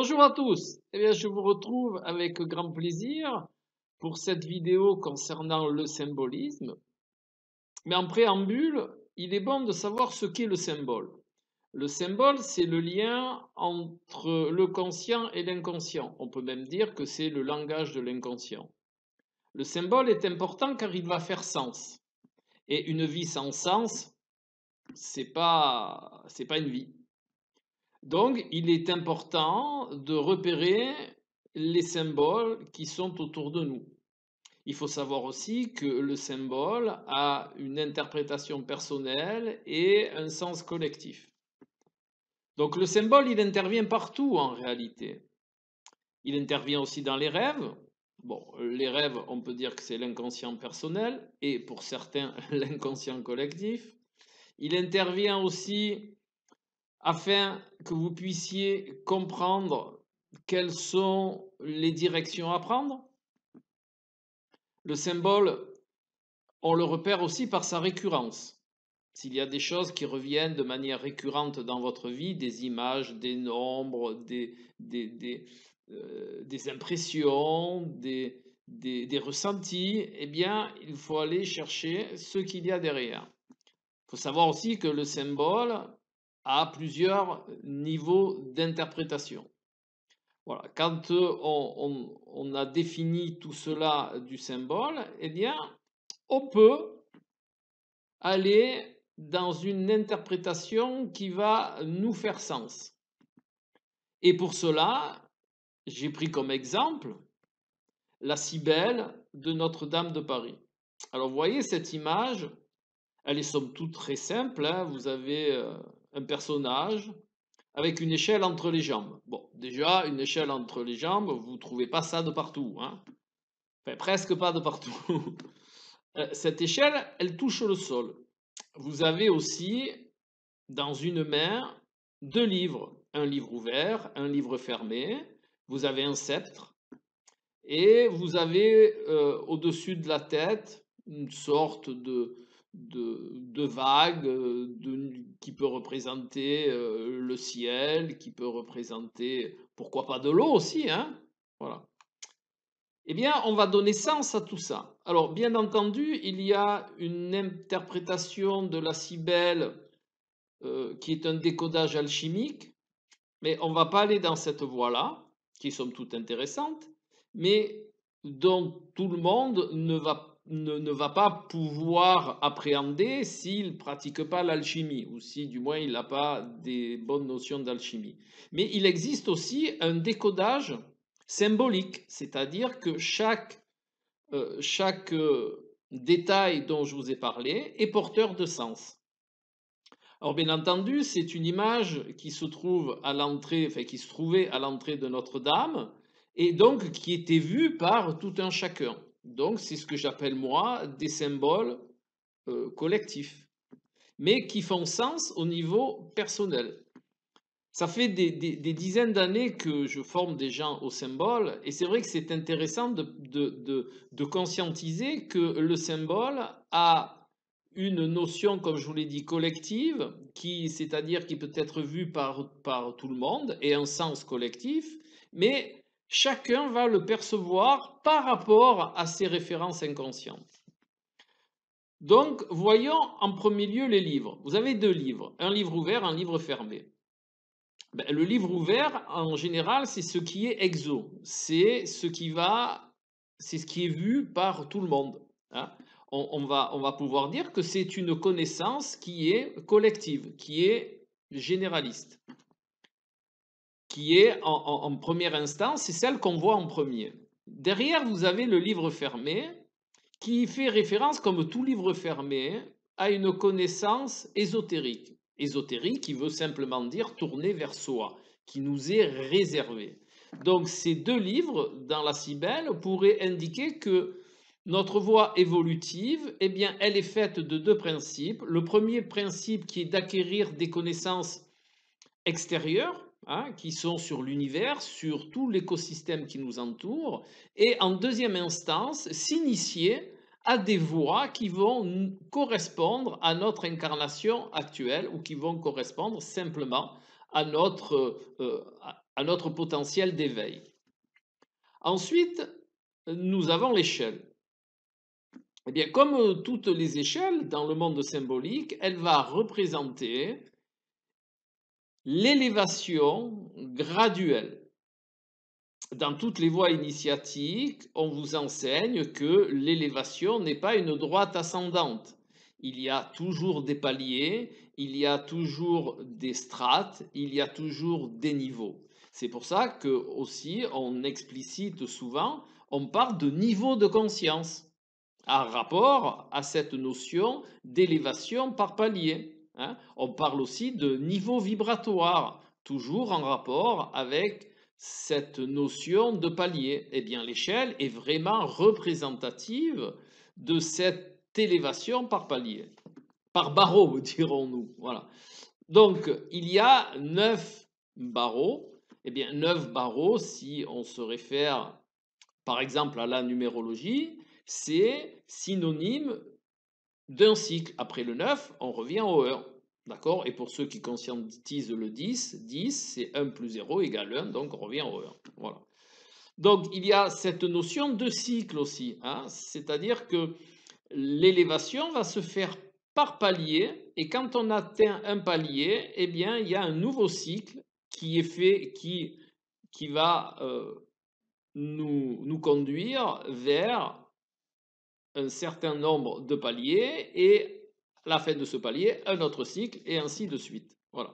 Bonjour à tous. Eh bien, je vous retrouve avec grand plaisir pour cette vidéo concernant le symbolisme. Mais en préambule, il est bon de savoir ce qu'est le symbole. Le symbole, c'est le lien entre le conscient et l'inconscient. On peut même dire que c'est le langage de l'inconscient. Le symbole est important car il va faire sens. Et une vie sans sens, c'est pas une vie. Donc, il est important de repérer les symboles qui sont autour de nous. Il faut savoir aussi que le symbole a une interprétation personnelle et un sens collectif. Donc le symbole, il intervient partout en réalité. Il intervient aussi dans les rêves. Bon, les rêves, on peut dire que c'est l'inconscient personnel et pour certains, l'inconscient collectif. Il intervient aussi afin que vous puissiez comprendre quelles sont les directions à prendre. Le symbole, on le repère aussi par sa récurrence. S'il y a des choses qui reviennent de manière récurrente dans votre vie, des images, des nombres, des impressions, des ressentis, eh bien, il faut aller chercher ce qu'il y a derrière. Il faut savoir aussi que le symbole a plusieurs niveaux d'interprétation. Voilà. Quand on a défini tout cela du symbole, eh bien, on peut aller dans une interprétation qui va nous faire sens. Et pour cela, j'ai pris comme exemple la Cybèle de Notre-Dame de Paris. Alors, vous voyez cette image, elle est somme toute très simple, hein. Vous avez un personnage avec une échelle entre les jambes. Bon, déjà, une échelle entre les jambes, vous ne trouvez pas ça de partout, hein. Enfin, presque pas de partout. Cette échelle, elle touche le sol. Vous avez aussi, dans une main, deux livres. Un livre ouvert, un livre fermé. Vous avez un sceptre. Et vous avez au-dessus de la tête une sorte de vague qui peut représenter le ciel, qui peut représenter, pourquoi pas de l'eau aussi, hein? Voilà. Eh bien, on va donner sens à tout ça. Alors, bien entendu, il y a une interprétation de la Cybèle qui est un décodage alchimique, mais on ne va pas aller dans cette voie-là, qui est somme toute intéressante, mais dont tout le monde ne va pas pouvoir appréhender s'il ne pratique pas l'alchimie, ou si du moins il n'a pas des bonnes notions d'alchimie. Mais il existe aussi un décodage symbolique, c'est-à-dire que chaque détail dont je vous ai parlé est porteur de sens. Alors bien entendu, c'est une image qui se trouve à l'entrée, enfin qui se trouvait à l'entrée de Notre-Dame, et donc qui était vue par tout un chacun. Donc c'est ce que j'appelle moi des symboles collectifs, mais qui font sens au niveau personnel. Ça fait des dizaines d'années que je forme des gens au symbole, et c'est vrai que c'est intéressant de conscientiser que le symbole a une notion, comme je vous l'ai dit, collective, c'est-à-dire qui peut être vue par tout le monde, et un sens collectif, mais chacun va le percevoir par rapport à ses références inconscientes. Donc, voyons en premier lieu les livres. Vous avez deux livres, un livre ouvert, un livre fermé. Le livre ouvert, en général, c'est ce qui est exo, c'est ce qui est vu par tout le monde, hein. On va pouvoir dire que c'est une connaissance qui est collective, qui est généraliste, qui est en première instance, c'est celle qu'on voit en premier. Derrière, vous avez le livre fermé, qui fait référence, comme tout livre fermé, à une connaissance ésotérique. Ésotérique qui veut simplement dire tourner vers soi, qui nous est réservé. Donc ces deux livres, dans la Cybèle, pourraient indiquer que notre voie évolutive, eh bien, elle est faite de deux principes. Le premier principe qui est d'acquérir des connaissances extérieures, hein, qui sont sur l'univers, sur tout l'écosystème qui nous entoure, et en deuxième instance, s'initier à des voies qui vont correspondre à notre incarnation actuelle ou qui vont correspondre simplement à à notre potentiel d'éveil. Ensuite, nous avons l'échelle. Eh bien, comme toutes les échelles dans le monde symbolique, elle va représenter l'élévation graduelle. Dans toutes les voies initiatiques, on vous enseigne que l'élévation n'est pas une droite ascendante. Il y a toujours des paliers, il y a toujours des strates, il y a toujours des niveaux. C'est pour ça que aussi on explicite souvent, on parle de niveau de conscience, en rapport à cette notion d'élévation par palier. Hein. On parle aussi de niveau vibratoire, toujours en rapport avec cette notion de palier. Eh bien, l'échelle est vraiment représentative de cette élévation par palier, par barreau, dirons-nous. Voilà. Donc, il y a 9 barreaux. Eh bien, 9 barreaux, si on se réfère par exemple à la numérologie, c'est synonyme d'un cycle. Après le 9, on revient au 1. D'accord? Et pour ceux qui conscientisent le 10, 10 c'est 1 plus 0 égale 1, donc on revient au 1. Voilà. Donc il y a cette notion de cycle aussi, hein? C'est-à-dire que l'élévation va se faire par palier, et quand on atteint un palier, eh bien il y a un nouveau cycle qui est fait, qui va nous conduire vers un certain nombre de paliers et à la fin de ce palier, un autre cycle et ainsi de suite. Voilà.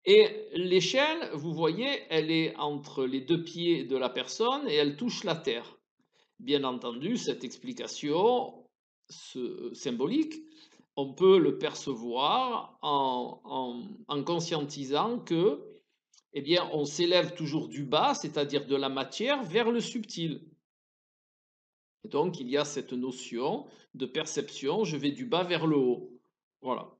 Et l'échelle, vous voyez, elle est entre les deux pieds de la personne et elle touche la terre. Bien entendu, cette explication symbolique, on peut le percevoir en conscientisant que, eh bien, on s'élève toujours du bas, c'est-à-dire de la matière, vers le subtil. Et donc, il y a cette notion de perception, je vais du bas vers le haut. Voilà.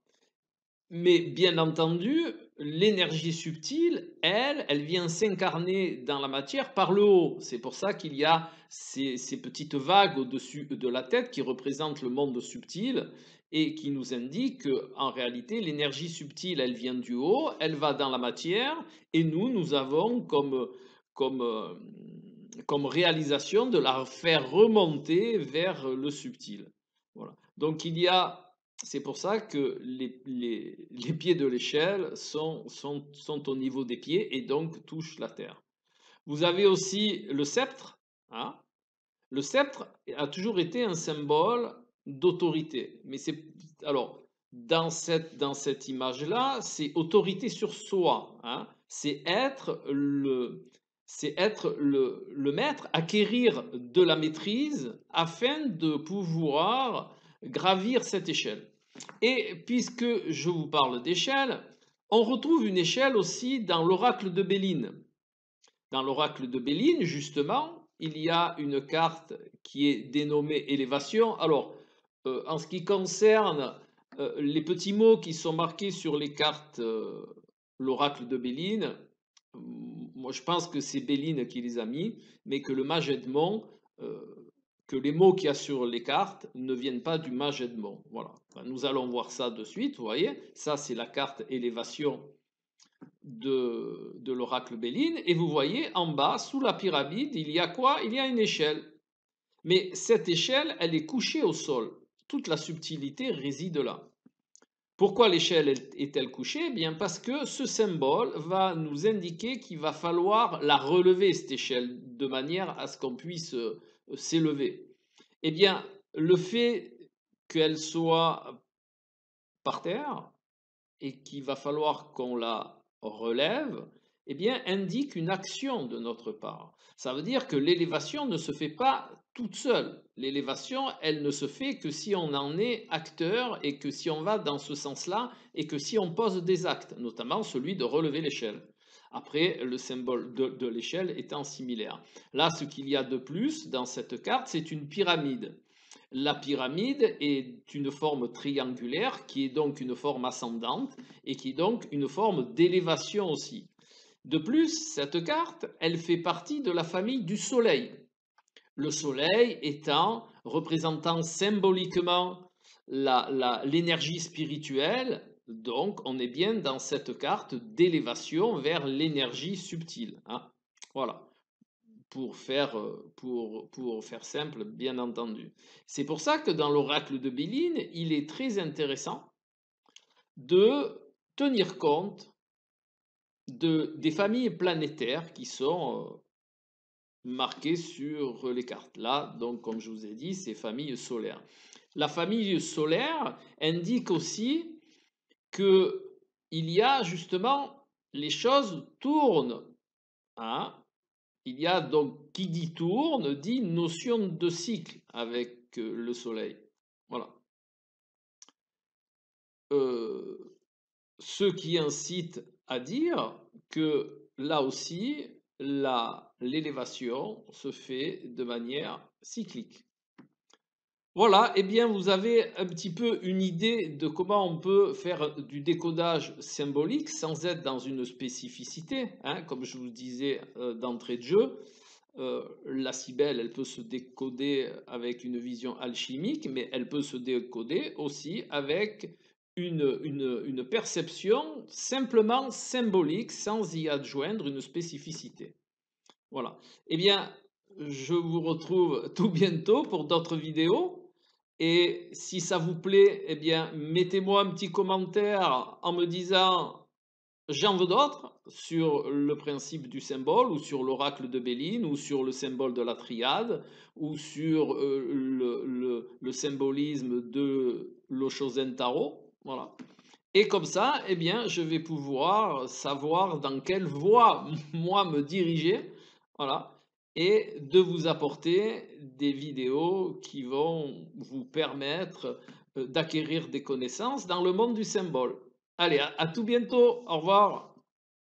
Mais bien entendu, l'énergie subtile, elle vient s'incarner dans la matière par le haut. C'est pour ça qu'il y a ces petites vagues au-dessus de la tête qui représentent le monde subtil et qui nous indiquent qu'en réalité, l'énergie subtile, elle vient du haut, elle va dans la matière, et nous avons comme réalisation de la faire remonter vers le subtil. Voilà. Donc il y a, c'est pour ça que les pieds de l'échelle sont au niveau des pieds et donc touchent la terre. Vous avez aussi le sceptre. Hein. Le sceptre a toujours été un symbole d'autorité. Mais c'est, alors, dans cette image-là, c'est autorité sur soi. Hein. C'est être le maître, acquérir de la maîtrise afin de pouvoir gravir cette échelle. Et puisque je vous parle d'échelle, on retrouve une échelle aussi dans l'oracle de Béline. Dans l'oracle de Béline, justement, il y a une carte qui est dénommée élévation. Alors, en ce qui concerne les petits mots qui sont marqués sur les cartes, l'oracle de Béline, moi je pense que c'est Béline qui les a mis, mais que le mage Edmond, que les mots qu'il y a sur les cartes ne viennent pas du mage Edmond. Voilà. Enfin, nous allons voir ça de suite, vous voyez. Ça, c'est la carte élévation de l'oracle Béline. Et vous voyez, en bas, sous la pyramide, il y a quoi? Il y a une échelle. Mais cette échelle, elle est couchée au sol. Toute la subtilité réside là. Pourquoi l'échelle est-elle couchée? Eh bien parce que ce symbole va nous indiquer qu'il va falloir la relever, cette échelle, de manière à ce qu'on puisse s'élever. Eh bien, le fait qu'elle soit par terre et qu'il va falloir qu'on la relève, eh bien, indique une action de notre part. Ça veut dire que l'élévation ne se fait pas toute seule. L'élévation, elle ne se fait que si on en est acteur et que si on va dans ce sens-là et que si on pose des actes, notamment celui de relever l'échelle. Après, le symbole de l'échelle étant similaire. Là, ce qu'il y a de plus dans cette carte, c'est une pyramide. La pyramide est une forme triangulaire qui est donc une forme ascendante et qui est donc une forme d'élévation aussi. De plus, cette carte, elle fait partie de la famille du Soleil. Le Soleil représentant symboliquement l'énergie spirituelle, Donc, on est bien dans cette carte d'élévation vers l'énergie subtile, hein. Voilà, pour faire simple, bien entendu. C'est pour ça que dans l'oracle de Béline, il est très intéressant de tenir compte des familles planétaires qui sont marquées sur les cartes. Là, donc, comme je vous ai dit, c'est famille solaire. La famille solaire indique aussi que il y a justement, les choses tournent, hein. Il y a donc, qui dit tourne, dit notion de cycle avec le soleil. Voilà. Ce qui incite à dire que là aussi, l'élévation se fait de manière cyclique. Voilà, eh bien vous avez un petit peu une idée de comment on peut faire du décodage symbolique sans être dans une spécificité, hein. Comme je vous disais d'entrée de jeu, la cibelle, elle peut se décoder avec une vision alchimique, mais elle peut se décoder aussi avec une perception simplement symbolique, sans y adjoindre une spécificité. Voilà. Eh bien, je vous retrouve tout bientôt pour d'autres vidéos. Et si ça vous plaît, eh bien, mettez-moi un petit commentaire en me disant j'en veux d'autres sur le principe du symbole, ou sur l'oracle de Béline, ou sur le symbole de la triade, ou sur le symbolisme de l'Oshozen Taro. Voilà. Et comme ça, eh bien, je vais pouvoir savoir dans quelle voie moi me diriger, voilà, et de vous apporter des vidéos qui vont vous permettre d'acquérir des connaissances dans le monde du symbole. Allez, à tout bientôt, au revoir.